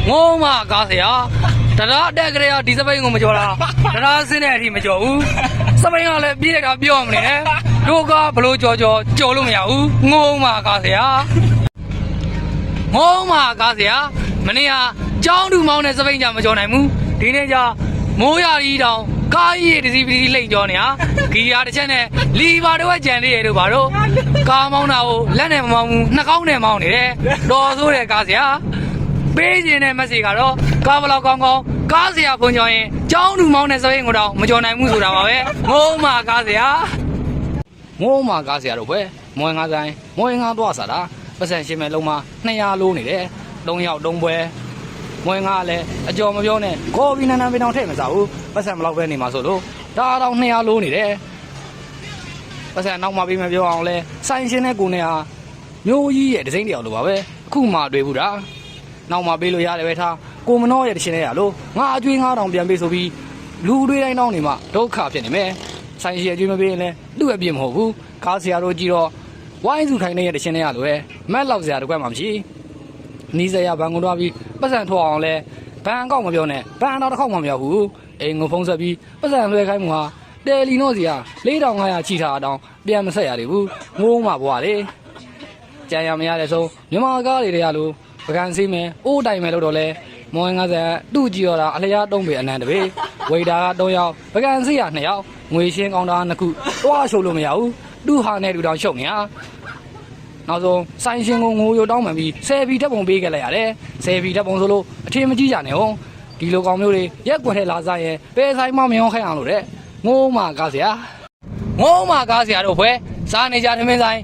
ငုံမကားစရာတရားတက်ကြရဒီစပိန်ကိုမကြော်တာတရားစင်းတဲ့အထိမကြော်ဘူးစပိန်ကလည်းပြေးလိုက်တာပြောမနေနဲ့တို့ကဘလို့ကြော်လို့မရဘူးငုံမကားစရာငုံမကားစရာမနေ့ကကြောင်းတူမောင်းတဲ့စပိန်ကြမကြော်နိုင်ဘူးဒီနေ့ကျမိုးရရီတောင်ကားကြီးတစီပစီလိမ့်ကြောနေဟာဂီယာတစ်ချက်နဲ့လီဘာတော့ကြံလေးရတို့ဘာတို့ကားမောင်းတာကိုလက်နဲ့မမောင်းဘူးနှာခေါင်းနဲ့မောင်းနေတယ်တော်ဆိုးတယ်ကားစရာပေးခြင်းတဲ့မက်ဆေ့ကတော့ကားဘလောက်ကောင်းကားစရာဖွင့်ကြောင်းရင်ကြောင်းတူမောင်းတဲ့စပိန်ကိုတော့မကြော်နိုင်ဘူးဆိုတာပါပဲငုံမကားစရာငုံမကားစရာတော့ပဲမွေငါဆိုင်မွေငါသွားစားတာပတ်စံရှင်းမဲ့လုံးမှာ200လိုးနေတယ်3ယောက်3ပွဲမွေငါလည်းအကျော်မပြောနဲ့ကော်ဖီနန်းနန်းပင်တောင်ထည့်မစားဘူးပတ်စံဘလောက်ပဲနေမှာဆိုလို့ဒါတော့200လိုးနေတယ်ပတ်စံနောက်မှပေးမပြောအောင်လဲဆိုင်ရှင်းတဲ့ကိုနဲ့ဟာမျိုးကြီးရဲ့ဒစိမ့်တယောက်လိုပါပဲအခုမှတွေ့ဘူးတာနောက်မှပေးလို့ရတယ်ပဲထားကိုမနှောရဲ့တရှင်နဲ့ရလို့ငါအကျွေး9000ပြန်ပေးဆိုပြီးလူတွေးတိုင်းတောင်းနေမှဒုက္ခဖြစ်နေမယ်ဆိုင်ရှင်အကျွေးမပေးရင်လည်းသူ့အပြစ်မဟုတ်ဘူးကားဆရာတို့ကြည့်တော့ဝိုင်းစုခိုင်းနေတဲ့တရှင်နဲ့ရလို့ပဲမက်လောက်ဆရာတကွက်မှမရှိနီးစရာဘန်ကုန်တော့ပြီးပတ်စံထွက်အောင်လဲဘန်အကောက်မပြောနဲ့ဘန်တော့တစ်ခေါက်မှမရောက်ဘူးအိမ်ငုံဖုံးဆက်ပြီးပတ်စံလွှဲခိုင်းမှုဟာတယ်လီနော့စီဟာ4500ချီထားအောင်ပြန်မဆက်ရသေးဘူးငိုးမှဘွားလေကြံရမရတဲ့ဆုံးမြန်မာကားတွေတည်းရလို့ပကံစီးမယ်အိုးတိုင်မယ်လို့တော့လဲမောင်50တူကြည့်ရတာအလျား3ပေအနန္တပဲဝေတာက3ယောက်ပကံစီးရ2ယောက်ငွေရှင်းကောင်တာ2ခုတွားရှုပ်လို့မရဘူးတူဟာနဲ့တူတောင်ရှုပ်နေဟာနောက်ဆုံးဆိုင်ရှင်ကိုငိုရိုတောင်းမှန်ပြီး10ဘီဓာတ်ပုံပေးခဲ့လိုက်ရတယ်10ဘီဓာတ်ပုံဆိုလို့အထင်မကြီးကြနဲ့ဟုတ်ဒီလိုကောင်မျိုးတွေရက်ွက်ထဲလာစားရင်ပဲဆိုင်မမရောခိုင်းအောင်လို့တဲ့ငိုးမကားစရာငိုးမကားစရာတို့ဖွဲစားနေကြသမင်းဆိုင်